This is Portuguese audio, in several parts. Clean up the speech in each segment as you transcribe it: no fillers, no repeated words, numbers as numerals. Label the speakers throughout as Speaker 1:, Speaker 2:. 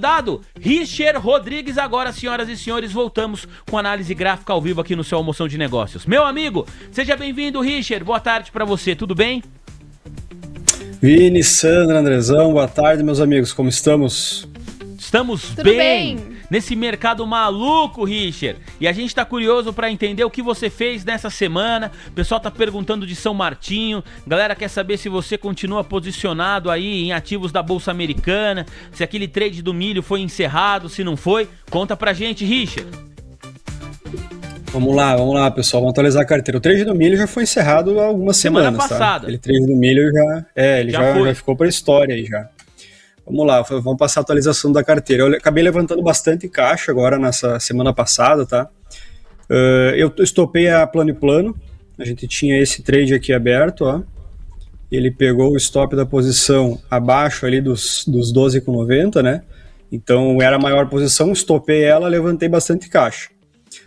Speaker 1: Dado, Richer Rodrigues agora, senhoras e senhores, voltamos com análise gráfica ao vivo aqui no seu Almoção de Negócios. Meu amigo, seja bem-vindo, Richer, boa tarde pra você, tudo bem?
Speaker 2: Vini, Sandra, Andrezão, boa tarde, meus amigos, como estamos?
Speaker 1: Estamos bem nesse mercado maluco, Richer. E a gente tá curioso pra entender o que você fez nessa semana. O pessoal tá perguntando de São Martinho. Galera quer saber se você continua posicionado aí em ativos da Bolsa Americana, se aquele trade do milho foi encerrado, se não foi. Conta pra gente, Richer.
Speaker 2: Vamos lá, pessoal, vamos atualizar a carteira. O trade do milho já foi encerrado há algumas semanas,
Speaker 1: passada.
Speaker 2: Tá? Aquele trade do milho já ficou pra história aí já. Vamos lá, vamos passar a atualização da carteira. Eu acabei levantando bastante caixa agora nessa semana passada, tá? Eu estopei a plano e plano. A gente tinha esse trade aqui aberto, ó. Ele pegou o stop da posição abaixo ali dos 12,90, né? Então era a maior posição, estopei ela, levantei bastante caixa.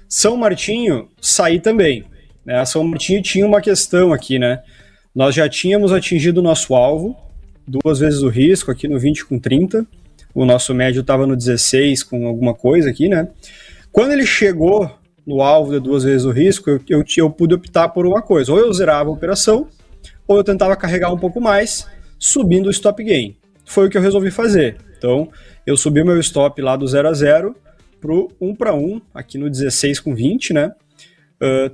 Speaker 2: São Martinho, saí também. Né? A São Martinho tinha uma questão aqui, né? Nós já tínhamos atingido o nosso alvo, 2 vezes o risco aqui no 20,30. O nosso médio estava no 16 com alguma coisa aqui, né? Quando ele chegou no alvo de 2 vezes o risco, eu pude optar por uma coisa. Ou eu zerava a operação, ou eu tentava carregar um pouco mais, subindo o stop gain. Foi o que eu resolvi fazer. Então, eu subi o meu stop lá do 0 a 0 pro 1 para 1, aqui no 16,20, né?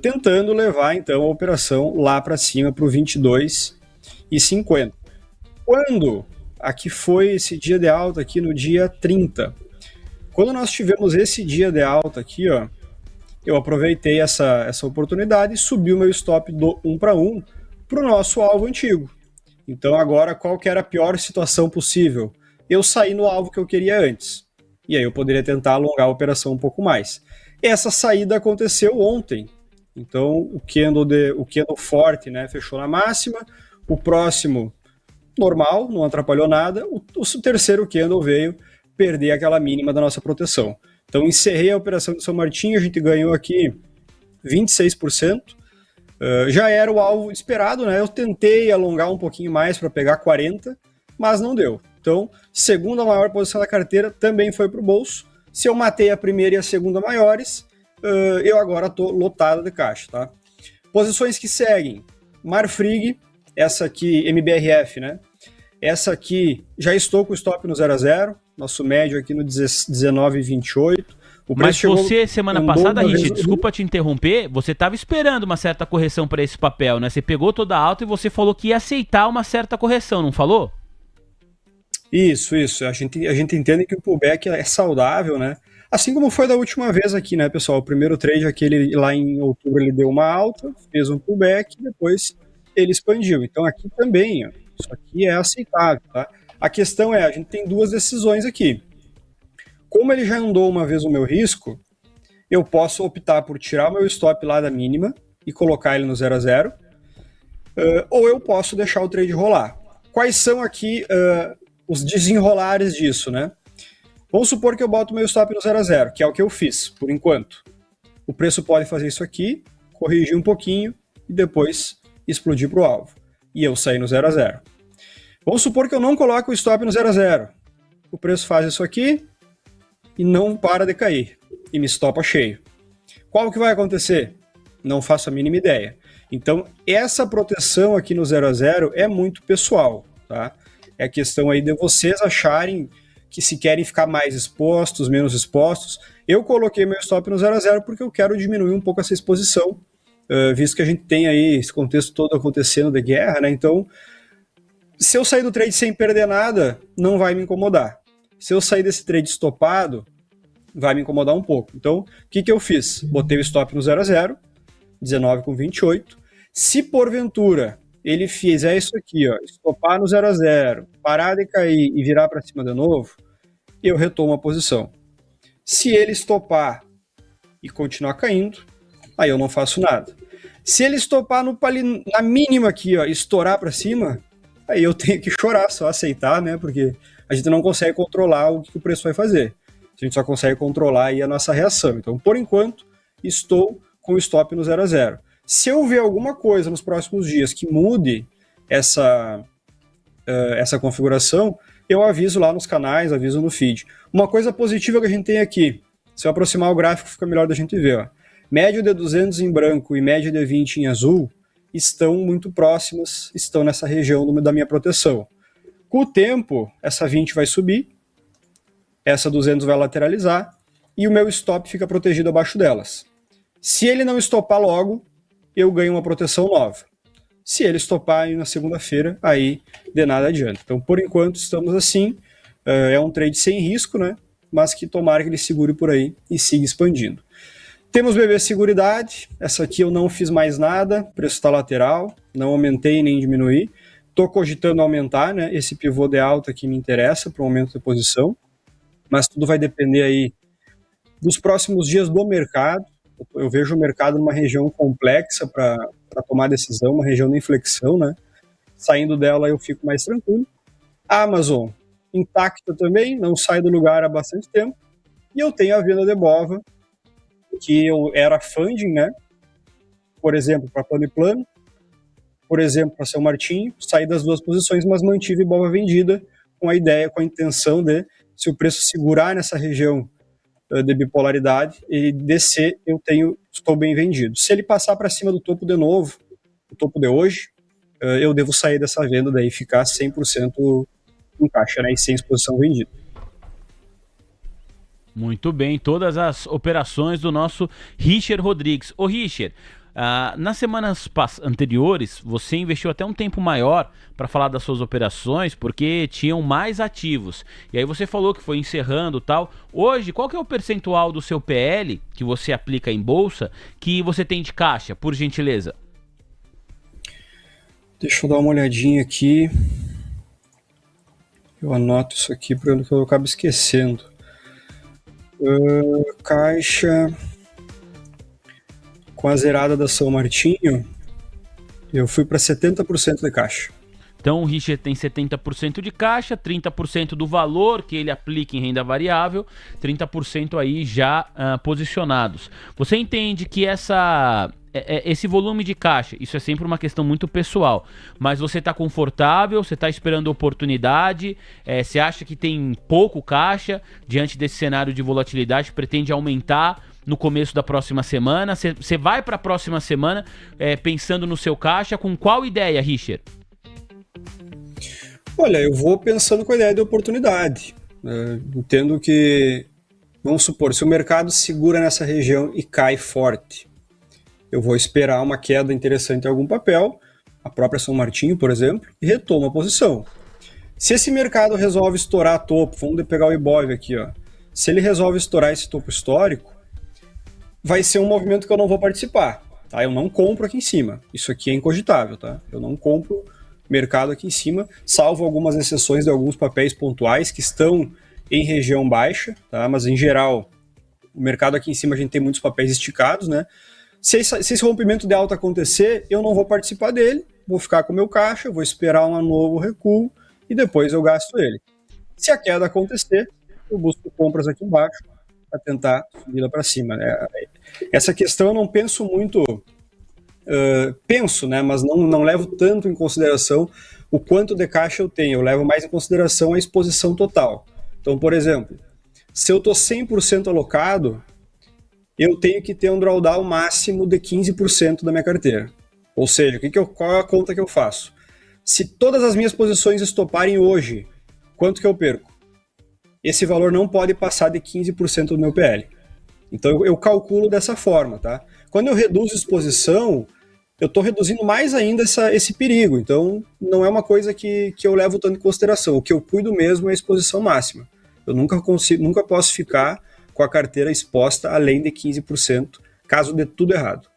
Speaker 2: Tentando levar, então, a operação lá para cima para o 22,50. Quando aqui foi esse dia de alta aqui no dia 30, quando nós tivemos esse dia de alta aqui, ó, eu aproveitei essa oportunidade e subi o meu stop do 1 para 1 para o nosso alvo antigo. Então agora qual que era a pior situação possível? Eu saí no alvo que eu queria antes. E aí eu poderia tentar alongar a operação um pouco mais. Essa saída aconteceu ontem. Então o candle forte, né, fechou na máxima, o próximo normal, não atrapalhou nada, o terceiro candle veio perder aquela mínima da nossa proteção. Então encerrei a operação de São Martinho, a gente ganhou aqui 26%, já era o alvo esperado, né? Eu tentei alongar um pouquinho mais para pegar 40%, mas não deu. Então, segunda maior posição da carteira também foi para o bolso. Se eu matei a primeira e a segunda maiores, eu agora estou lotado de caixa, tá? Posições que seguem, Marfrig, essa aqui, MBRF, né? Essa aqui, já estou com o stop no 0 a 0, nosso médio aqui no 19,28.
Speaker 1: Mas você, semana passada, Richard, desculpa te interromper, você estava esperando uma certa correção para esse papel, né? Você pegou toda a alta e você falou que ia aceitar uma certa correção, não falou?
Speaker 2: Isso. A gente entende que o pullback é saudável, né? Assim como foi da última vez aqui, né, pessoal? O primeiro trade, aquele lá em outubro, ele deu uma alta, fez um pullback, depois ele expandiu. Então aqui também, ó, isso aqui é aceitável, tá? A questão é, a gente tem 2 decisões aqui. Como ele já andou uma vez o meu risco, eu posso optar por tirar o meu stop lá da mínima e colocar ele no 0 a 0, ou eu posso deixar o trade rolar. Quais são aqui os desenrolares disso, né? Vamos supor que eu boto o meu stop no 0 a 0, que é o que eu fiz, por enquanto. O preço pode fazer isso aqui, corrigir um pouquinho e depois explodir para o alvo. E eu sair no 0 a 0. Vamos supor que eu não coloco o stop no 0 a 0. O preço faz isso aqui e não para de cair. E me estopa cheio. Qual que vai acontecer? Não faço a mínima ideia. Então, essa proteção aqui no 0 a 0 é muito pessoal, tá? É questão aí de vocês acharem que se querem ficar mais expostos, menos expostos. Eu coloquei meu stop no 0 a 0 porque eu quero diminuir um pouco essa exposição, visto que a gente tem aí esse contexto todo acontecendo de guerra, né? Então, se eu sair do trade sem perder nada, não vai me incomodar. Se eu sair desse trade estopado, vai me incomodar um pouco. Então, o que eu fiz? Botei o stop no 0 a 0, 19,28. Se porventura ele fizer isso aqui, ó, estopar no 0 a 0, parar de cair e virar para cima de novo, eu retomo a posição. Se ele estopar e continuar caindo, aí eu não faço nada. Se ele estopar na mínima aqui, ó, estourar para cima, aí eu tenho que chorar, só aceitar, né? Porque a gente não consegue controlar o que o preço vai fazer. A gente só consegue controlar aí a nossa reação. Então, por enquanto, estou com o stop no 0 a 0. Se eu ver alguma coisa nos próximos dias que mude essa configuração, eu aviso lá nos canais, aviso no feed. Uma coisa positiva que a gente tem aqui, se eu aproximar o gráfico fica melhor da gente ver, ó. Média de 200 em branco e média de 20 em azul estão muito próximas, estão nessa região da minha proteção. Com o tempo, essa 20 vai subir, essa 200 vai lateralizar e o meu stop fica protegido abaixo delas. Se ele não estopar logo, eu ganho uma proteção nova. Se ele estopar aí na segunda-feira, aí de nada adianta. Então, por enquanto, estamos assim. É um trade sem risco, né? Mas que tomara que ele segure por aí e siga expandindo. Temos BB Seguridade. Essa aqui eu não fiz mais nada. Preço está lateral. Não aumentei nem diminuí. Estou cogitando aumentar, né? Esse pivô de alta que me interessa para o aumento de posição. Mas tudo vai depender aí dos próximos dias do mercado. Eu vejo o mercado numa região complexa para tomar decisão, uma região de inflexão, né? Saindo dela eu fico mais tranquilo. A Amazon, intacta também, não sai do lugar há bastante tempo. E eu tenho a venda de Bova, que eu era funding, né? Por exemplo, para Plano e Plano, por exemplo, para São Martinho, saí das duas posições, mas mantive Bova vendida com a ideia, com a intenção de, se o preço segurar nessa região de bipolaridade e descer, estou bem vendido. Se ele passar para cima do topo de novo, o topo de hoje, eu devo sair dessa venda daí, ficar 100% em caixa, né, e sem exposição vendida.
Speaker 1: Muito bem, todas as operações do nosso Richer Rodrigues. Ô Richer, nas semanas anteriores, você investiu até um tempo maior para falar das suas operações, porque tinham mais ativos. E aí você falou que foi encerrando e tal. Hoje, qual que é o percentual do seu PL que você aplica em bolsa que você tem de caixa, por gentileza?
Speaker 2: Deixa eu dar uma olhadinha aqui. Eu anoto isso aqui para que eu acabo esquecendo. Caixa... Com a zerada da São Martinho, eu fui para 70% de caixa.
Speaker 1: Então o Richard tem 70% de caixa, 30% do valor que ele aplica em renda variável, 30% aí já posicionados. Você entende que esse volume de caixa, isso é sempre uma questão muito pessoal, mas você está confortável, você está esperando oportunidade, você acha que tem pouco caixa diante desse cenário de volatilidade, pretende aumentar no começo da próxima semana? Você vai para a próxima semana pensando no seu caixa, com qual ideia, Richard?
Speaker 2: Olha, eu vou pensando com a ideia de oportunidade. Entendo que, vamos supor, se o mercado segura nessa região e cai forte, eu vou esperar uma queda interessante em algum papel, a própria São Martinho, por exemplo, e retomo a posição. Se esse mercado resolve estourar topo, vamos pegar o Ibov aqui, ó. Se ele resolve estourar esse topo histórico, vai ser um movimento que eu não vou participar, tá? Eu não compro aqui em cima. Isso aqui é incogitável, tá? Eu não compro mercado aqui em cima, salvo algumas exceções de alguns papéis pontuais que estão em região baixa, tá? Mas em geral, o mercado aqui em cima a gente tem muitos papéis esticados, né? Se esse rompimento de alta acontecer, eu não vou participar dele, vou ficar com o meu caixa, vou esperar um novo recuo e depois eu gasto ele. Se a queda acontecer, eu busco compras aqui embaixo para tentar subir lá para cima, né? Essa questão eu não penso muito, penso, né? Mas não levo tanto em consideração o quanto de caixa eu tenho, eu levo mais em consideração a exposição total. Então, por exemplo, se eu estou 100% alocado, eu tenho que ter um drawdown máximo de 15% da minha carteira. Ou seja, qual é a conta que eu faço? Se todas as minhas posições estoparem hoje, quanto que eu perco? Esse valor não pode passar de 15% do meu PL. Então eu calculo dessa forma, tá? Quando eu reduzo exposição, eu estou reduzindo mais ainda esse perigo. Então não é uma coisa que eu levo tanto em consideração. O que eu cuido mesmo é a exposição máxima. Eu nunca posso ficar com a carteira exposta além de 15%, caso dê tudo errado.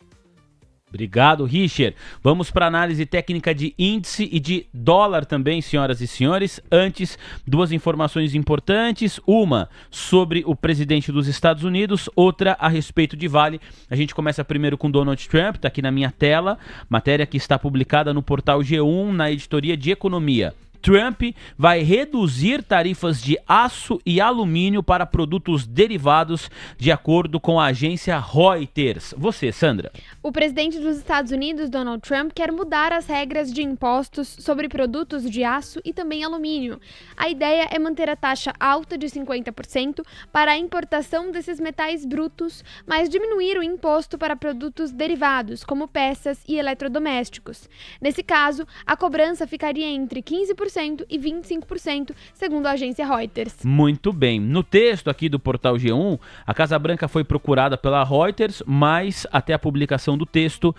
Speaker 1: Obrigado, Richard. Vamos para a análise técnica de índice e de dólar também, senhoras e senhores. Antes, duas informações importantes. Uma sobre o presidente dos Estados Unidos, outra a respeito de Vale. A gente começa primeiro com Donald Trump, está aqui na minha tela. Matéria que está publicada no portal G1, na editoria de Economia. Trump vai reduzir tarifas de aço e alumínio para produtos derivados, de acordo com a agência Reuters. Você, Sandra.
Speaker 3: O presidente dos Estados Unidos, Donald Trump, quer mudar as regras de impostos sobre produtos de aço e também alumínio. A ideia é manter a taxa alta de 50% para a importação desses metais brutos, mas diminuir o imposto para produtos derivados, como peças e eletrodomésticos. Nesse caso, a cobrança ficaria entre 15% e 25%, segundo a agência Reuters.
Speaker 1: Muito bem. No texto aqui do portal G1, a Casa Branca foi procurada pela Reuters, mas até a publicação do texto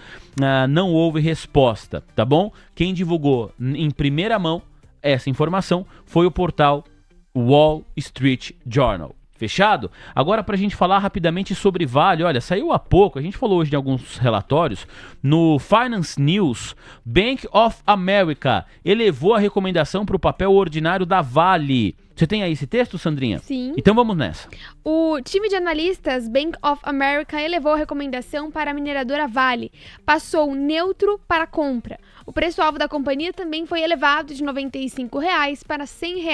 Speaker 1: não houve resposta, tá bom? Quem divulgou em primeira mão essa informação foi o portal Wall Street Journal. Fechado? Agora, para a gente falar rapidamente sobre Vale, olha, saiu há pouco, a gente falou hoje de alguns relatórios, no Finance News, Bank of America elevou a recomendação para o papel ordinário da Vale. Você tem aí esse texto, Sandrinha?
Speaker 3: Sim.
Speaker 1: Então vamos nessa.
Speaker 3: O time de analistas Bank of America elevou a recomendação para a mineradora Vale. Passou neutro para compra. O preço-alvo da companhia também foi elevado de R$ 95 para R$ 100.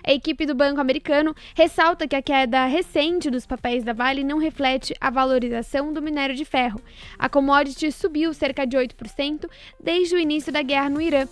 Speaker 3: A equipe do Banco Americano ressalta que a queda recente dos papéis da Vale não reflete a valorização do minério de ferro. A commodity subiu cerca de 8% desde o início da guerra no Irã.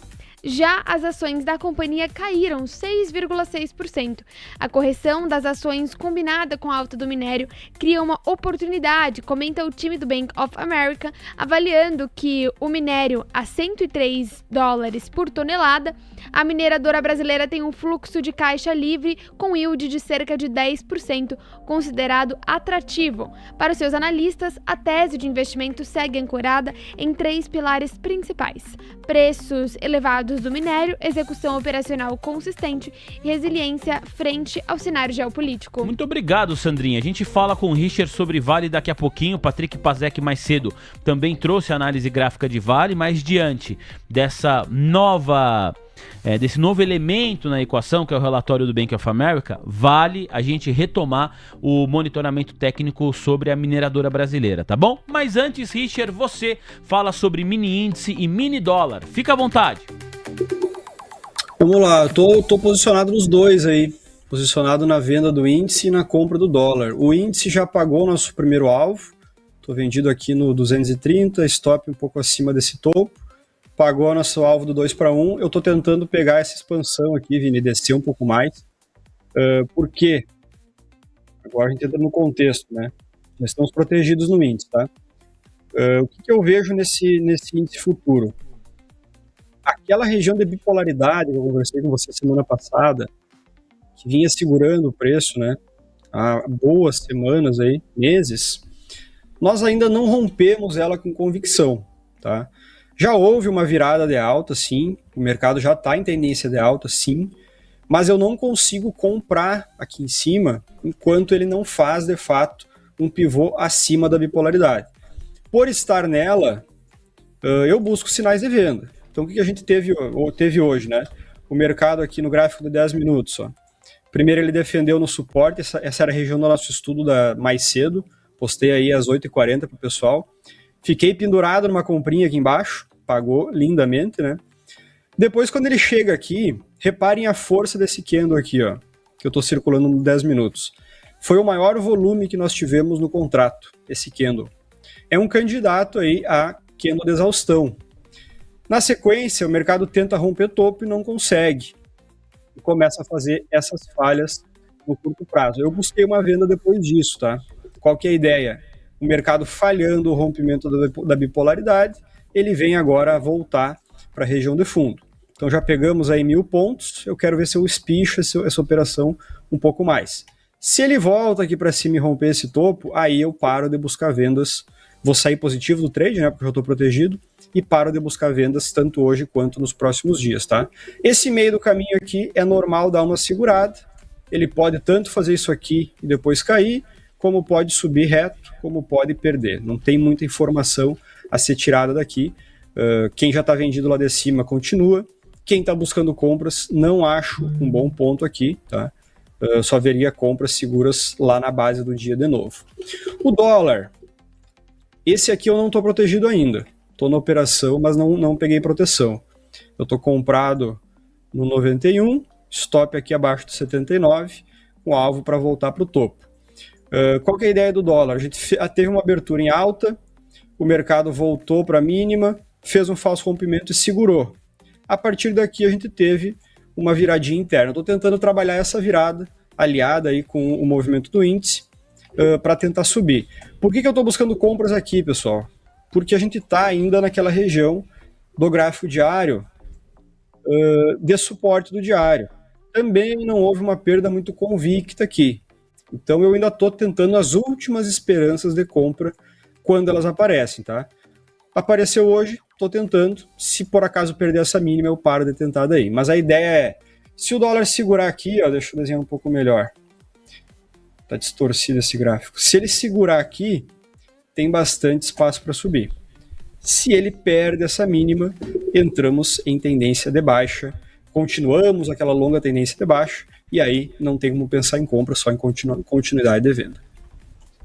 Speaker 3: Já as ações da companhia caíram 6,6%. A correção das ações combinada com a alta do minério cria uma oportunidade, comenta o time do Bank of America, avaliando que o minério a $103 por tonelada, a mineradora brasileira tem um fluxo de caixa livre com yield de cerca de 10%, considerado atrativo. Para os seus analistas, a tese de investimento segue ancorada em 3 pilares principais: preços elevados do minério, execução operacional consistente e resiliência frente ao cenário geopolítico.
Speaker 1: Muito obrigado, Sandrinha. A gente fala com o Richard sobre Vale daqui a pouquinho. Patrick Pazek mais cedo também trouxe a análise gráfica de Vale, mas diante dessa desse novo elemento na equação, que é o relatório do Bank of America, vale a gente retomar o monitoramento técnico sobre a mineradora brasileira, tá bom? Mas antes, Richard, você fala sobre mini índice e mini dólar. Fica à vontade.
Speaker 2: Vamos lá, eu tô posicionado nos dois aí, posicionado na venda do índice e na compra do dólar. O índice já pagou o nosso primeiro alvo, tô vendido aqui no 230, stop um pouco acima desse topo, pagou o nosso alvo do 2-1, eu tô tentando pegar essa expansão aqui, Vini, descer um pouco mais. Por quê? Agora a gente entra no contexto, né? Nós estamos protegidos no índice, tá? O que eu vejo nesse índice futuro? Aquela região de bipolaridade que eu conversei com você semana passada, que vinha segurando o preço, né, há boas semanas aí, meses, nós ainda não rompemos ela com convicção, tá? Já houve uma virada de alta, sim, o mercado já está em tendência de alta, sim, mas eu não consigo comprar aqui em cima enquanto ele não faz, de fato, um pivô acima da bipolaridade. Por estar nela, eu busco sinais de venda. Então, o que a gente teve hoje, né? O mercado aqui no gráfico de 10 minutos, ó. Primeiro ele defendeu no suporte, essa era a região do nosso estudo mais cedo, postei aí às 8h40 para o pessoal. Fiquei pendurado numa comprinha aqui embaixo, pagou lindamente, né? Depois, quando ele chega aqui, reparem a força desse candle aqui, ó, que eu estou circulando no 10 minutos. Foi o maior volume que nós tivemos no contrato, esse candle. É um candidato aí a candle de exaustão. Na sequência, o mercado tenta romper topo e não consegue. E começa a fazer essas falhas no curto prazo. Eu busquei uma venda depois disso, tá? Qual que é a ideia? O mercado falhando o rompimento da bipolaridade, ele vem agora voltar para a região de fundo. Então já pegamos aí 1.000 pontos, eu quero ver se eu espicho essa operação um pouco mais. Se ele volta aqui para cima e romper esse topo, aí eu paro de buscar vendas. Vou sair positivo do trade, né, porque eu estou protegido, e paro de buscar vendas tanto hoje quanto nos próximos dias, tá? Esse meio do caminho aqui é normal dar uma segurada, ele pode tanto fazer isso aqui e depois cair, como pode subir reto, como pode perder. Não tem muita informação a ser tirada daqui. Quem já está vendido lá de cima continua, quem está buscando compras, não acho um bom ponto aqui, tá? Só veria compras seguras lá na base do dia de novo. O dólar, esse aqui eu não estou protegido ainda. Estou na operação, mas não peguei proteção. Eu estou comprado no 91, stop aqui abaixo do 79, com alvo para voltar para o topo. Qual que é a ideia do dólar? A gente teve uma abertura em alta, o mercado voltou para a mínima, fez um falso rompimento e segurou. A partir daqui a gente teve uma viradinha interna. Estou tentando trabalhar essa virada aliada aí com o movimento do índice para tentar subir. Por que eu estou buscando compras aqui, pessoal? Porque a gente está ainda naquela região do gráfico diário de suporte do diário. Também não houve uma perda muito convicta aqui. Então eu ainda estou tentando as últimas esperanças de compra quando elas aparecem, tá? Apareceu hoje, estou tentando. Se por acaso perder essa mínima, eu paro de tentar daí. Mas a ideia é, se o dólar segurar aqui, ó, deixa eu desenhar um pouco melhor. Tá distorcido esse gráfico. Se ele segurar aqui, tem bastante espaço para subir. Se ele perde essa mínima, entramos em tendência de baixa, continuamos aquela longa tendência de baixa, e aí não tem como pensar em compra, só em continuidade de venda.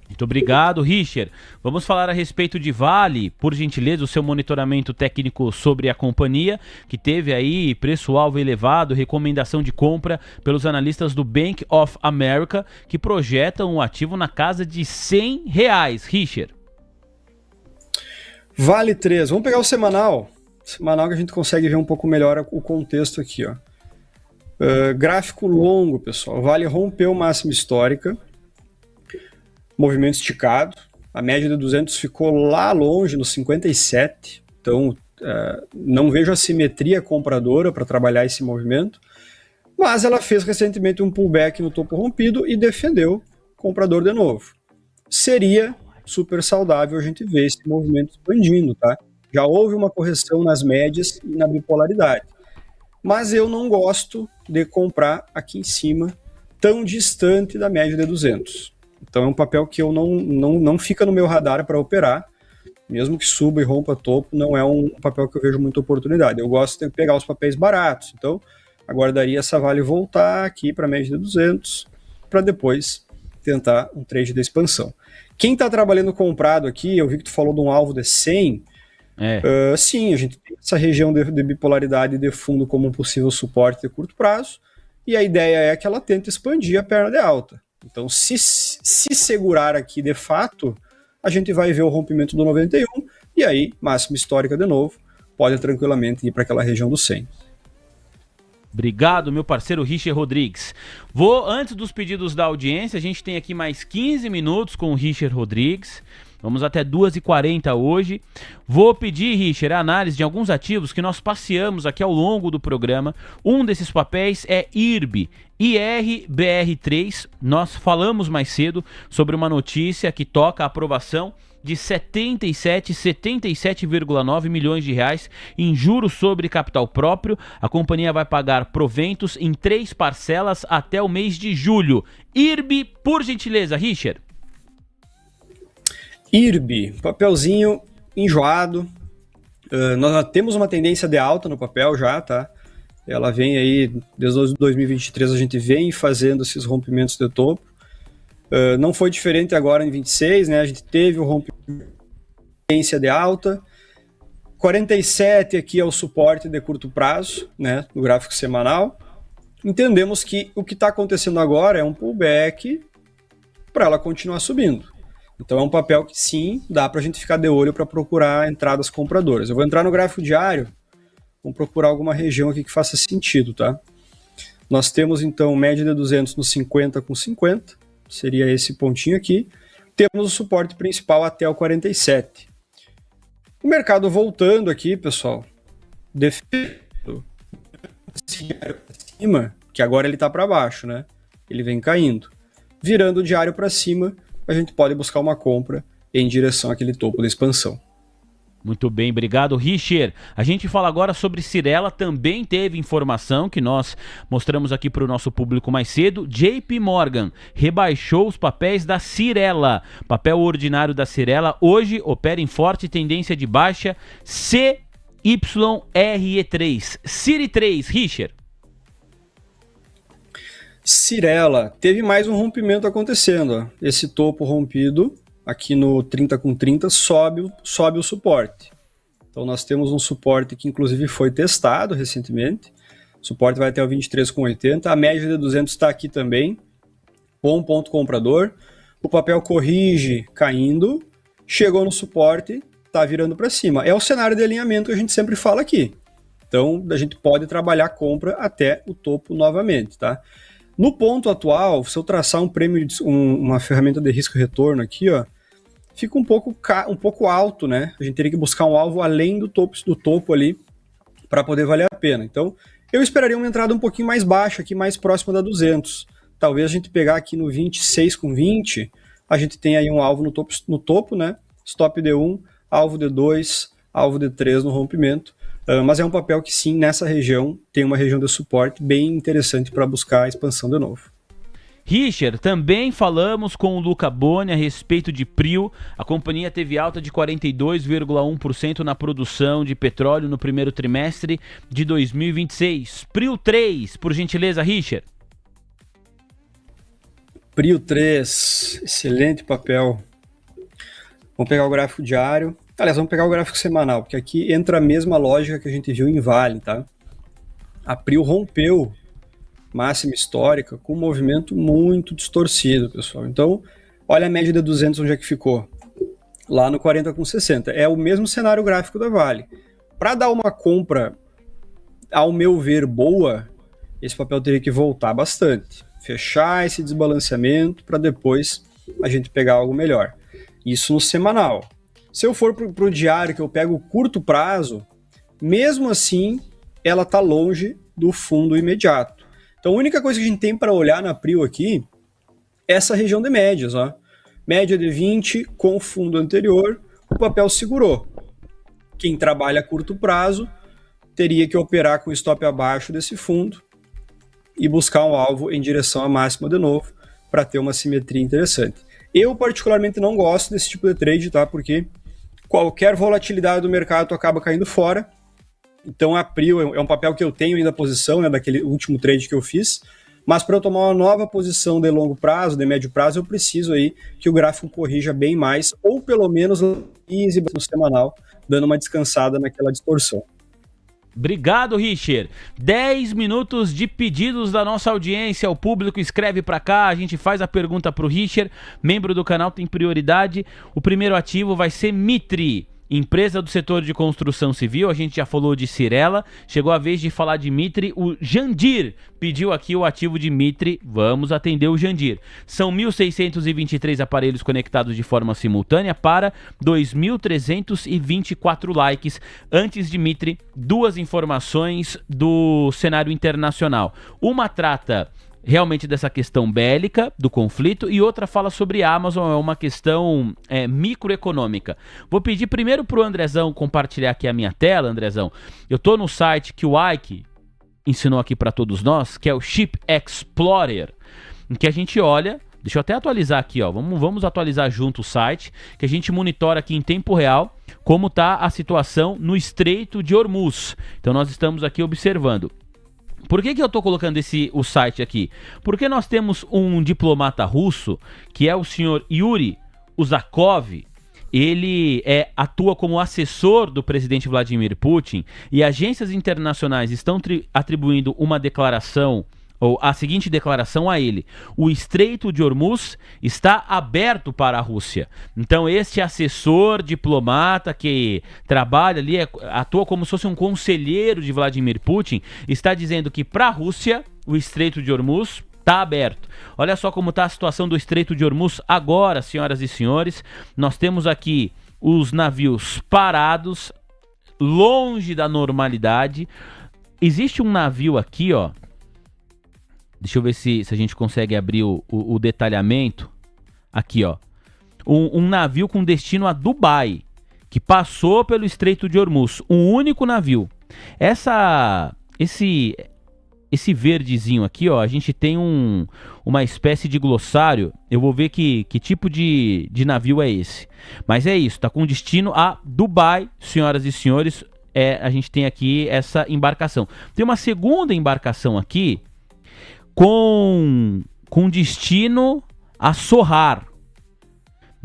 Speaker 1: Muito obrigado, Richard. Vamos falar a respeito de Vale, por gentileza, o seu monitoramento técnico sobre a companhia, que teve aí preço-alvo elevado, recomendação de compra pelos analistas do Bank of America, que projetam um ativo na casa de R$100. Richard.
Speaker 2: Vale 3, vamos pegar o semanal. Semanal que a gente consegue ver um pouco melhor o contexto aqui, ó. Gráfico longo, pessoal. Vale rompeu máxima histórica. Movimento esticado. A média de 200 ficou lá longe, no 57. Então, não vejo assimetria compradora para trabalhar esse movimento. Mas ela fez recentemente um pullback no topo rompido e defendeu o comprador de novo. Seria super saudável a gente ver esse movimento expandindo, tá? Já houve uma correção nas médias e na bipolaridade. Mas eu não gosto de comprar aqui em cima, tão distante da média de 200. Então é um papel que eu não fica no meu radar para operar. Mesmo que suba e rompa topo, não é um papel que eu vejo muita oportunidade. Eu gosto de pegar os papéis baratos. Então, aguardaria essa Vale voltar aqui para a média de 200, para depois tentar um trade de expansão. Quem está trabalhando comprado aqui, eu vi que tu falou de um alvo de 100. Sim, a gente tem essa região de bipolaridade de fundo como um possível suporte de curto prazo, e a ideia é que ela tente expandir a perna de alta. Então, se segurar aqui de fato, a gente vai ver o rompimento do 91, e aí, máxima histórica de novo, pode tranquilamente ir para aquela região do 100.
Speaker 1: Obrigado, meu parceiro Richard Rodrigues. Antes dos pedidos da audiência, a gente tem aqui mais 15 minutos com o Richard Rodrigues. Vamos até 2h40 hoje. Vou pedir, Richard, a análise de alguns ativos que nós passeamos aqui ao longo do programa. Um desses papéis é IRB, IRBR3. Nós falamos mais cedo sobre uma notícia que toca a aprovação de 77,9 milhões de reais em juros sobre capital próprio. A companhia vai pagar proventos em 3 parcelas até o mês de julho. IRB, por gentileza, Richard.
Speaker 2: IRB, papelzinho enjoado. Nós temos uma tendência de alta no papel já, tá? Ela vem aí, desde 2023 a gente vem fazendo esses rompimentos de topo. Não foi diferente agora em 26, né? A gente teve o rompimento tendência de alta. 47 aqui é o suporte de curto prazo, né? No gráfico semanal. Entendemos que o que está acontecendo agora é um pullback para ela continuar subindo. Então é um papel que sim, dá para a gente ficar de olho para procurar entradas compradoras. Eu vou entrar no gráfico diário, vamos procurar alguma região aqui que faça sentido, tá? Nós temos então média de 200 no 50 com 50, seria esse pontinho aqui. Temos o suporte principal até o 47. O mercado voltando aqui, pessoal, defendendo diário para cima, que agora ele está para baixo, né? Ele vem caindo. Virando o diário para cima, a gente pode buscar uma compra em direção àquele topo da expansão.
Speaker 1: Muito bem, obrigado, Richard. A gente fala agora sobre Cyrela, também teve informação que nós mostramos aqui para o nosso público mais cedo. JP Morgan rebaixou os papéis da Cyrela. Papel ordinário da Cyrela hoje opera em forte tendência de baixa, CYRE3. CYRE3, Richard.
Speaker 2: Cyrela, teve mais um rompimento acontecendo. Ó. Esse topo rompido, aqui no 30 com 30, sobe o suporte. Então nós temos um suporte que inclusive foi testado recentemente, suporte vai até o 23,80. A média de 200 está aqui também, bom ponto comprador. O papel corrige caindo, chegou no suporte, está virando para cima. É o cenário de alinhamento que a gente sempre fala aqui. Então, a gente pode trabalhar a compra até o topo novamente, tá? No ponto atual, se eu traçar um prêmio, uma ferramenta de risco e retorno aqui, ó, fica um pouco alto, né? A gente teria que buscar um alvo além do topo ali para poder valer a pena. Então, eu esperaria uma entrada um pouquinho mais baixa, aqui mais próxima da 200. Talvez a gente pegar aqui no 26,20, a gente tem aí um alvo no topo, né? Stop D1, alvo D2, alvo D3 no rompimento. Mas é um papel que sim, nessa região, tem uma região de suporte bem interessante para buscar a expansão de novo.
Speaker 1: Richard, também falamos com o Luca Boni a respeito de Prio. A companhia teve alta de 42,1% na produção de petróleo no primeiro trimestre de 2026. Prio 3, por gentileza, Richard.
Speaker 2: Prio 3, excelente papel. Vamos pegar o gráfico diário. Aliás, vamos pegar o gráfico semanal, porque aqui entra a mesma lógica que a gente viu em Vale, tá? A Prio rompeu máxima histórica com um movimento muito distorcido, pessoal. Então, olha a média de 200 onde é que ficou. Lá no 40,60. É o mesmo cenário gráfico da Vale. Para dar uma compra, ao meu ver, boa, esse papel teria que voltar bastante. Fechar esse desbalanceamento para depois a gente pegar algo melhor. Isso no semanal. Se eu for para o diário, que eu pego o curto prazo, mesmo assim, ela está longe do fundo imediato. Então, a única coisa que a gente tem para olhar na Prio aqui é essa região de médias. Ó. Média de 20 com o fundo anterior, o papel segurou. Quem trabalha a curto prazo teria que operar com stop abaixo desse fundo e buscar um alvo em direção à máxima de novo para ter uma simetria interessante. Eu particularmente não gosto desse tipo de trade, tá? Porque qualquer volatilidade do mercado acaba caindo fora. Então a Prio é um papel que eu tenho ainda a posição, né, daquele último trade que eu fiz, mas para eu tomar uma nova posição de longo prazo, de médio prazo, eu preciso aí que o gráfico corrija bem mais, ou pelo menos 15 no semanal, dando uma descansada naquela distorção.
Speaker 1: Obrigado, Richard. 10 minutos de pedidos da nossa audiência. O público escreve para cá, a gente faz a pergunta pro Richard. Membro do canal tem prioridade. O primeiro ativo vai ser Mitri, empresa do setor de construção civil. A gente já falou de Cyrela, chegou a vez de falar de Mitri. O Jandir pediu aqui o ativo de Mitri, vamos atender o Jandir. São 1.623 aparelhos conectados de forma simultânea para 2.324 likes. Antes de Mitri, duas informações do cenário internacional. Uma trata realmente dessa questão bélica, do conflito, e outra fala sobre a Amazon, é uma questão microeconômica. Vou pedir primeiro pro Andrezão compartilhar aqui a minha tela, Andrezão. Eu tô no site que o Ike ensinou aqui para todos nós, que é o Ship Explorer, em que a gente olha, deixa eu até atualizar aqui, ó, vamos atualizar junto o site, que a gente monitora aqui em tempo real como tá a situação no Estreito de Hormuz. Então nós estamos aqui observando. Por que eu estou colocando o site aqui? Porque nós temos um diplomata russo, que é o senhor Yuri Uzakov. Ele atua como assessor do presidente Vladimir Putin, e agências internacionais estão atribuindo uma declaração, ou a seguinte declaração a ele: o Estreito de Hormuz está aberto para a Rússia. Então este assessor diplomata que trabalha ali, atua como se fosse um conselheiro de Vladimir Putin, está dizendo que para a Rússia o Estreito de Hormuz está aberto. Olha só como está a situação do Estreito de Hormuz agora, senhoras e senhores. Nós temos aqui os navios parados, longe da normalidade. Existe um navio aqui, ó. Deixa eu ver se a gente consegue abrir o detalhamento. Aqui, ó. Um navio com destino a Dubai, que passou pelo Estreito de Hormuz. Um único navio. Esse verdezinho aqui, ó, a gente tem uma espécie de glossário. Eu vou ver que tipo de navio é esse. Mas é isso, tá com destino a Dubai, senhoras e senhores. A gente tem aqui essa embarcação. Tem uma segunda embarcação aqui com destino a Sohar.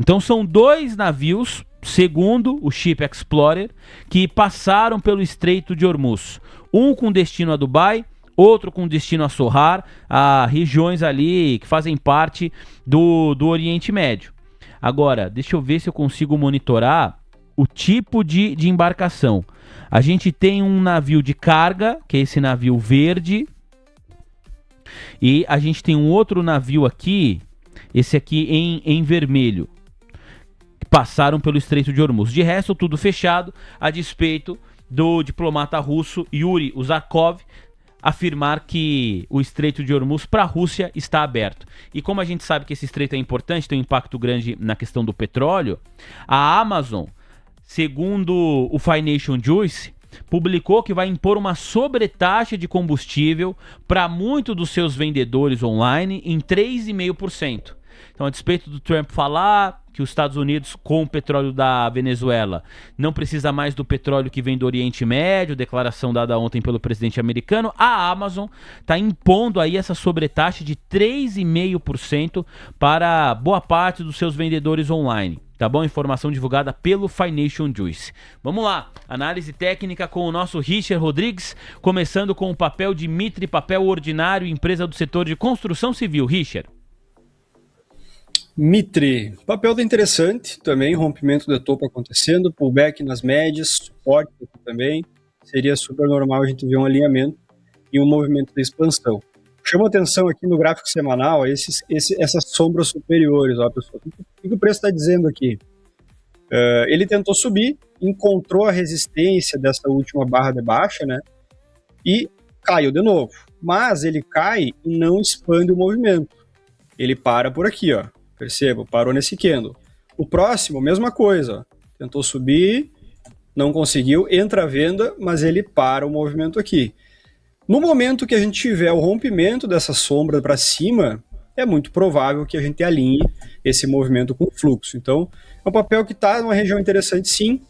Speaker 1: Então são dois navios, segundo o Ship Explorer, que passaram pelo Estreito de Hormuz. Um com destino a Dubai, outro com destino a Sohar, a regiões ali que fazem parte do Oriente Médio. Agora, deixa eu ver se eu consigo monitorar o tipo de embarcação. A gente tem um navio de carga, que é esse navio verde, e a gente tem um outro navio aqui, esse aqui em vermelho, que passaram pelo Estreito de Hormuz. De resto, tudo fechado, a despeito do diplomata russo Yuri Uzakov afirmar que o Estreito de Hormuz para a Rússia está aberto. E como a gente sabe que esse estreito é importante, tem um impacto grande na questão do petróleo, a Amazon, segundo o Financial Juice, publicou que vai impor uma sobretaxa de combustível para muitos dos seus vendedores online em 3,5%. Então, a despeito do Trump falar que os Estados Unidos, com o petróleo da Venezuela, não precisa mais do petróleo que vem do Oriente Médio, declaração dada ontem pelo presidente americano, a Amazon está impondo aí essa sobretaxa de 3,5% para boa parte dos seus vendedores online. Tá bom? Informação divulgada pelo Financial Juice. Vamos lá, análise técnica com o nosso Richard Rodrigues, começando com o papel de Mitre, papel ordinário, empresa do setor de construção civil. Richard.
Speaker 2: Mitre, papel tá interessante também, rompimento de topo acontecendo, pullback nas médias, suporte também, seria super normal a gente ver um alinhamento e um movimento de expansão. Chama atenção aqui no gráfico semanal essas sombras superiores, ó, pessoal. O que o preço está dizendo aqui? Ele tentou subir, encontrou a resistência dessa última barra de baixa, né? E caiu de novo. Mas ele cai e não expande o movimento. Ele para por aqui, ó. Perceba, parou nesse candle. O próximo, mesma coisa, ó. Tentou subir, não conseguiu, entra a venda, mas ele para o movimento aqui. No momento que a gente tiver o rompimento dessa sombra para cima, é muito provável que a gente alinhe esse movimento com o fluxo. Então, é um papel que está numa região interessante, sim.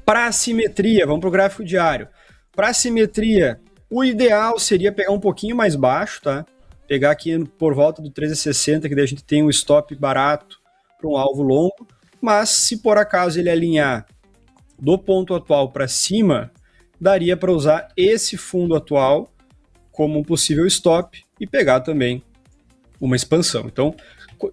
Speaker 2: Para assimetria, vamos para o gráfico diário. Para assimetria, o ideal seria pegar um pouquinho mais baixo, tá? Pegar aqui por volta do 13,60, que daí a gente tem um stop barato para um alvo longo. Mas, se por acaso ele alinhar do ponto atual para cima, daria para usar esse fundo atual como um possível stop e pegar também uma expansão. Então,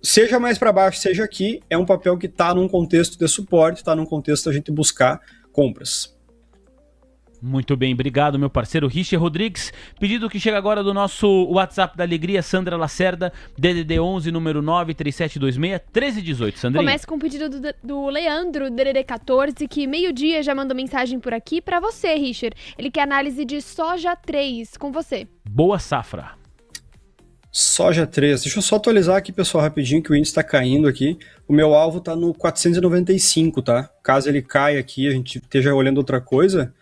Speaker 2: seja mais para baixo, seja aqui, é um papel que está num contexto de suporte, está num contexto da gente buscar compras.
Speaker 1: Muito bem, obrigado meu parceiro Richard Rodrigues. Pedido que chega agora do nosso WhatsApp da Alegria, Sandra Lacerda, DDD 11, número 93726-1318. Sandrinha.
Speaker 3: Começa com o pedido do Leandro, DDD 14, que meio-dia já mandou mensagem por aqui para você, Richard. Ele quer análise de soja 3 com você.
Speaker 1: Boa safra.
Speaker 2: Soja 3, deixa eu só atualizar aqui, pessoal, rapidinho, que o índice está caindo aqui. O meu alvo está no 495, tá? Caso ele caia aqui, a gente esteja olhando outra coisa,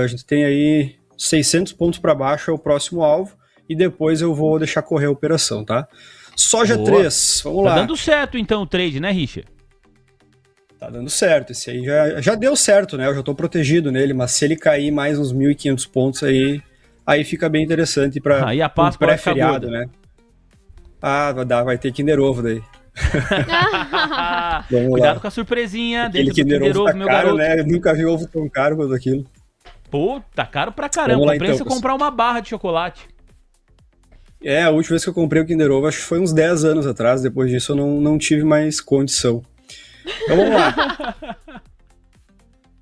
Speaker 2: a gente tem aí 600 pontos para baixo, é o próximo alvo, e depois eu vou deixar correr a operação, tá? Soja Boa. 3, vamos lá.
Speaker 1: Tá dando certo então o trade, né, Richard?
Speaker 2: Tá dando certo, esse aí já deu certo, né? Eu já tô protegido nele, mas se ele cair mais uns 1.500 pontos aí fica bem interessante para
Speaker 1: aí a Páscoa
Speaker 2: pré-feriado, né? Ah, vai ter Kinder Ovo daí.
Speaker 1: Cuidado com a surpresinha
Speaker 2: dentro do Kinder Ovo, tá meu caro, garoto. Né? Eu nunca vi ovo tão caro quanto aquilo.
Speaker 1: Pô, tá caro pra caramba. Compensa então, comprar uma barra de chocolate.
Speaker 2: A última vez que eu comprei o Kinder Ovo, acho que foi uns 10 anos atrás. Depois disso eu não tive mais condição. Então vamos lá.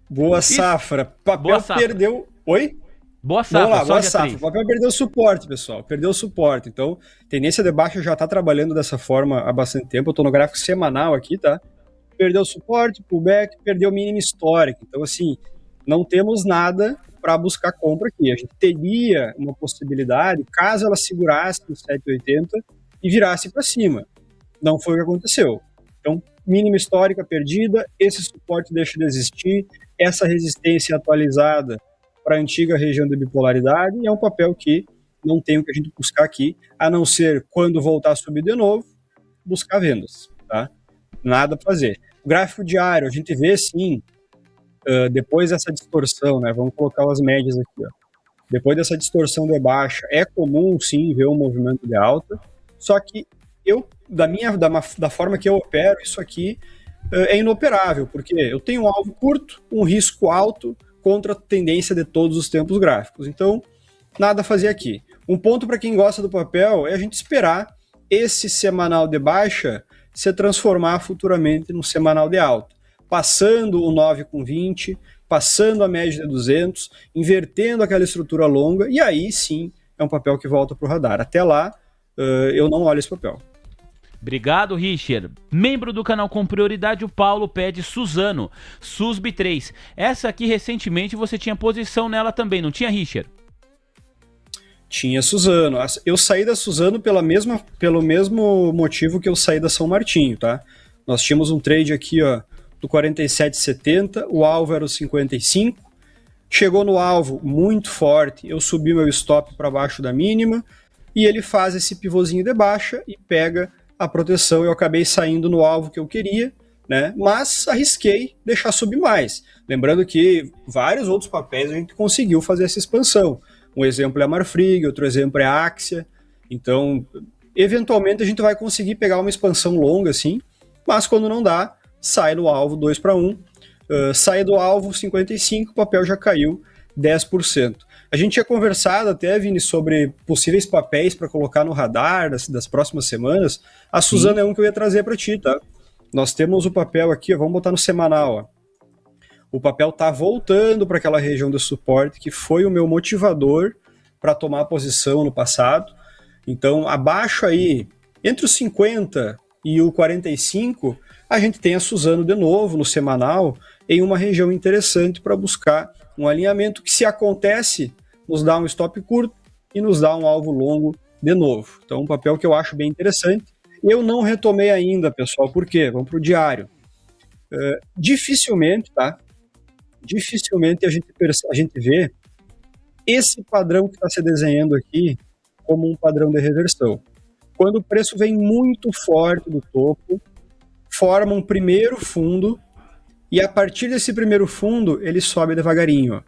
Speaker 2: Boa safra. Papel boa safra. Perdeu... Oi?
Speaker 1: Boa safra.
Speaker 2: Vamos lá, boa safra. O papel perdeu suporte, pessoal. Perdeu suporte. Então, tendência de baixa já tá trabalhando dessa forma há bastante tempo. Eu tô no gráfico semanal aqui, tá? Perdeu suporte, pullback, perdeu mínimo histórico. Então, assim, não temos nada para buscar compra aqui. A gente teria uma possibilidade, caso ela segurasse no 7,80 e virasse para cima. Não foi o que aconteceu. Então, mínima histórica perdida, esse suporte deixa de existir, essa resistência atualizada para a antiga região de bipolaridade, e é um papel que não tem o que a gente buscar aqui, a não ser quando voltar a subir de novo, buscar vendas, tá? Nada para fazer. O gráfico diário, a gente vê sim, depois dessa distorção, né? Vamos colocar as médias aqui, ó. Depois dessa distorção de baixa, é comum sim ver um movimento de alta, só que da forma que eu opero, isso aqui é inoperável, porque eu tenho um alvo curto, um risco alto contra a tendência de todos os tempos gráficos. Então, nada a fazer aqui. Um ponto para quem gosta do papel é a gente esperar esse semanal de baixa se transformar futuramente num semanal de alta, passando o 9,20, passando a média de 200, invertendo aquela estrutura longa, e aí sim é um papel que volta para o radar. Até lá, eu não olho esse papel.
Speaker 1: Obrigado, Richard. Membro do canal Com Prioridade, o Paulo pede Suzano, SUSB3. Essa aqui, recentemente, você tinha posição nela também, não tinha, Richard?
Speaker 2: Tinha Suzano. Eu saí da Suzano pelo mesmo motivo que eu saí da São Martinho, tá? Nós tínhamos um trade aqui, ó, do 47,70, o alvo era o 55, chegou no alvo muito forte, eu subi meu stop para baixo da mínima, e ele faz esse pivôzinho de baixa e pega a proteção. Eu acabei saindo no alvo que eu queria, né? Mas arrisquei deixar subir mais. Lembrando que vários outros papéis a gente conseguiu fazer essa expansão. Um exemplo é a Marfrig, outro exemplo é a Axia. Então, eventualmente a gente vai conseguir pegar uma expansão longa assim, mas quando não dá, sai do alvo 2-1, sai do alvo 55, o papel já caiu 10%. A gente tinha conversado até, Vini, sobre possíveis papéis para colocar no radar das próximas semanas. A Suzano é um que eu ia trazer para ti, tá? Nós temos o papel aqui, ó, vamos botar no semanal, ó. O papel está voltando para aquela região de suporte que foi o meu motivador para tomar a posição no passado. Então, abaixo aí, entre os 50 e o 45, a gente tem a Suzano de novo no semanal em uma região interessante para buscar um alinhamento que, se acontece, nos dá um stop curto e nos dá um alvo longo de novo. Então, um papel que eu acho bem interessante. Eu não retomei ainda, pessoal, por quê? Vamos para o diário. Dificilmente, tá? Dificilmente a gente vê esse padrão que está se desenhando aqui como um padrão de reversão. Quando o preço vem muito forte do topo, forma um primeiro fundo e a partir desse primeiro fundo ele sobe devagarinho. Ó.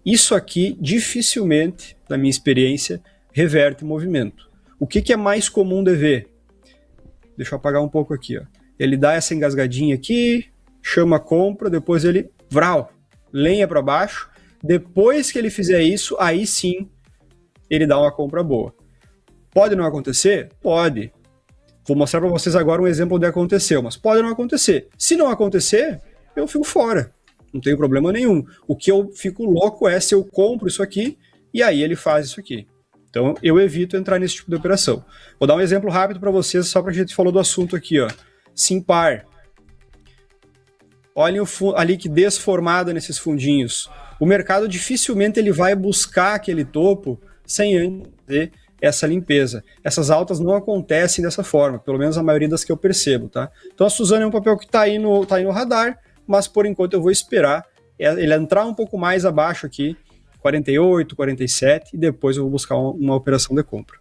Speaker 2: Isso aqui dificilmente, na minha experiência, reverte movimento. O que é mais comum de ver? Deixa eu apagar um pouco aqui. Ó. Ele dá essa engasgadinha aqui, chama a compra, depois ele lenha para baixo. Depois que ele fizer isso, aí sim ele dá uma compra boa. Pode não acontecer? Pode. Vou mostrar para vocês agora um exemplo onde aconteceu, mas pode não acontecer. Se não acontecer, eu fico fora. Não tem problema nenhum. O que eu fico louco é se eu compro isso aqui e aí ele faz isso aqui. Então eu evito entrar nesse tipo de operação. Vou dar um exemplo rápido para vocês, só para a gente falar do assunto aqui, ó. Simpar. Olhem a liquidez formada nesses fundinhos. O mercado dificilmente ele vai buscar aquele topo sem antes ter essa limpeza. Essas altas não acontecem dessa forma, pelo menos a maioria das que eu percebo, tá? Então a Suzano é um papel que está aí no radar, mas por enquanto eu vou esperar ele entrar um pouco mais abaixo aqui, 48, 47, e depois eu vou buscar uma operação de compra.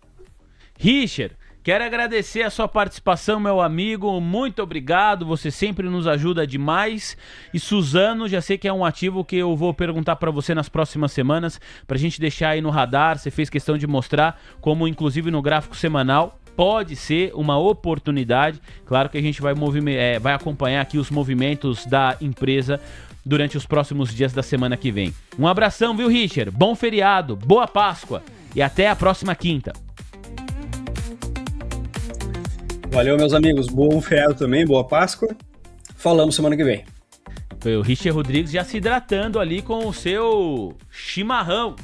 Speaker 1: Richard, quero agradecer a sua participação, meu amigo, muito obrigado, você sempre nos ajuda demais. E Suzano, já sei que é um ativo que eu vou perguntar para você nas próximas semanas, pra gente deixar aí no radar. Você fez questão de mostrar como, inclusive no gráfico semanal, pode ser uma oportunidade. Claro que a gente vai acompanhar aqui os movimentos da empresa durante os próximos dias da semana que vem. Um abração, viu, Richard? Bom feriado, boa Páscoa e até a próxima quinta.
Speaker 2: Valeu, meus amigos. Bom feriado também, boa Páscoa. Falamos semana que vem.
Speaker 1: Foi o Richard Rodrigues já se hidratando ali com o seu chimarrão.